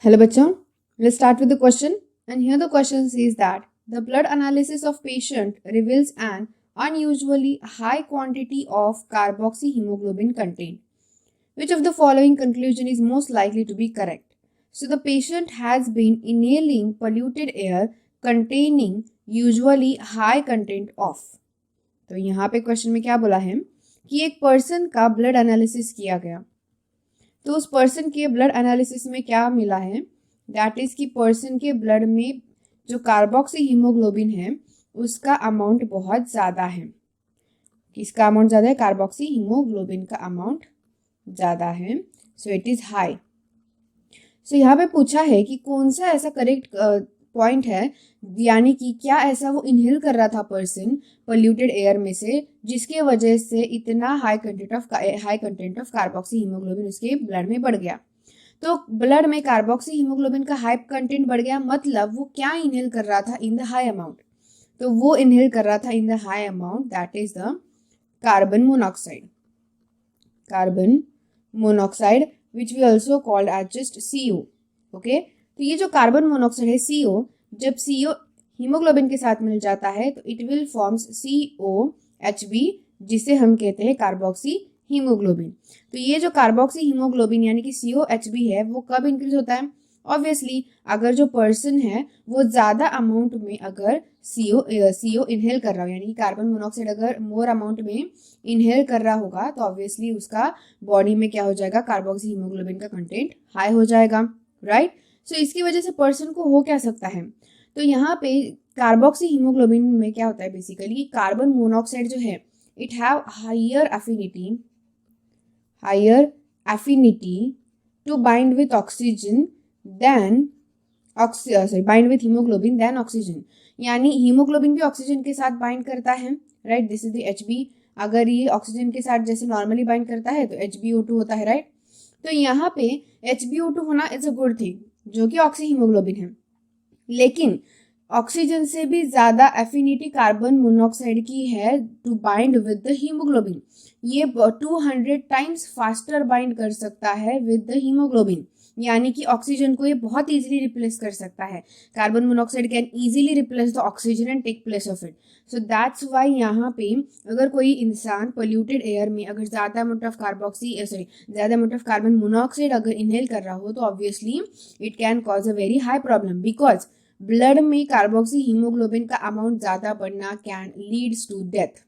Hello bachon, let's start with the question. And here the question says that the blood analysis of patient reveals an unusually high quantity of carboxyhemoglobin contained. Which of the following conclusion is most likely to be correct? So the patient has been inhaling polluted air containing usually high content of. तो यहाँ पे question में क्या बोला है कि एक person का ब्लड एनालिसिस किया गया, तो उस पर्सन के ब्लड एनालिसिस में क्या मिला है, दैट इज कि पर्सन के ब्लड में जो कार्बोक्सी हीमोग्लोबिन है उसका अमाउंट बहुत ज़्यादा है. किसका अमाउंट ज़्यादा है? कार्बोक्सी हीमोग्लोबिन का अमाउंट ज़्यादा है. So it is high. So यहाँ पे पूछा है कि कौन सा ऐसा करेक्ट पॉइंट है, यानी कि क्या ऐसा वो इनहेल कर रहा था पर्सन पोल्यूटेड एयर में से जिसके वजह से इतना high content of carboxy haemoglobin उसके ब्लड में बढ़ गया. तो ब्लड में कार्बोक्सी हीमोग्लोबिन का हाई कंटेंट बढ़ गया, मतलब वो क्या इनहेल कर रहा था? In the high amount. तो वो इनहेल कर रहा था in the high amount, that is the carbon monoxide. Carbon monoxide which we also called as just CO. Okay, तो ये जो कार्बन मोनोऑक्साइड है CO, जब CO हीमोग्लोबिन के साथ मिल जाता है तो इट विल फॉर्म्स COHB, जिसे हम कहते हैं कार्बोक्सी हीमोग्लोबिन. तो ये जो कार्बोक्सी हीमोग्लोबिन यानी कि COHB है वो कब इंक्रीज होता है? ऑब्वियसली अगर जो पर्सन है वो ज़्यादा अमाउंट में अगर CO इनहेल कर रहा हो, यानी कि कार्बन मोनोऑक्साइड अगर मोर अमाउंट में इनहेल कर रहा होगा तो ऑब्वियसली उसका बॉडी में क्या हो जाएगा? कार्बोक्सी हीमोग्लोबिन का कंटेंट हाई हो जाएगा, राइट. सो इसकी वजह से पर्सन को हो क्या सकता है? तो यहाँ पे कार्बोक्सी हीमोग्लोबिन में क्या होता है बेसिकली, कार्बन मोनोऑक्साइड जो है it have higher affinity to bind with oxygen than bind with hemoglobin than oxygen. यानी हीमोग्लोबिन भी ऑक्सीजन के साथ बाइंड करता है, right. This is the HB. अगर ये ऑक्सीजन के साथ जैसे नॉर्मली बाइंड करता है तो HbO2 होता है, राइट. तो यहाँ पे HbO2 होना इज अ गुड थिंग, जो कि ऑक्सी हीमोग्लोबिन है. लेकिन ऑक्सीजन से भी ज्यादा एफिनिटी कार्बन मोनोऑक्साइड की है to bind with the haemoglobin. ये 200 टाइम्स फास्टर बाइंड कर सकता है विद द हीमोग्लोबिन, यानी कि ऑक्सीजन को ये बहुत इजीली रिप्लेस कर सकता है. Carbon monoxide can easily replace the oxygen and take place of it. So that's why यहाँ पे अगर कोई इंसान पोल्यूटेड एयर में अगर ज़्यादा अमाउंट ऑफ ज़्यादा अमाउंट ऑफ कार्बन मोनोऑक्साइड अगर इनहेल कर रहा हो तो obviously it can cause a very high problem, because blood में कार्बोक्सी हीमोग्लोबिन का अमाउंट ज़्यादा बढ़ना can leads to death,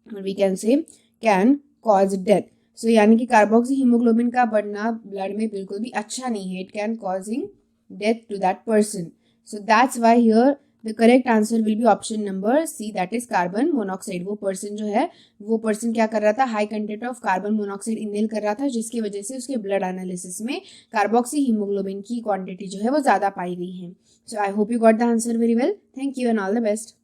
we can say can cause death. So यानी कि कार्बोक्सी हीमोग्लोबिन का बढ़ना ब्लड में बिल्कुल भी अच्छा नहीं है. It can causing death to that person. So that's why here the correct answer will be option number C, that is carbon monoxide. वो पर्सन जो है वो पर्सन क्या कर रहा था? High content of carbon monoxide inhale कर रहा था, जिसकी वजह से उसके ब्लड एनालिसिस में कार्बोक्सी हीमोग्लोबिन की क्वांटिटी जो है वो ज़्यादा पाई गई है. So I hope you got the answer very well. Thank you and all the best.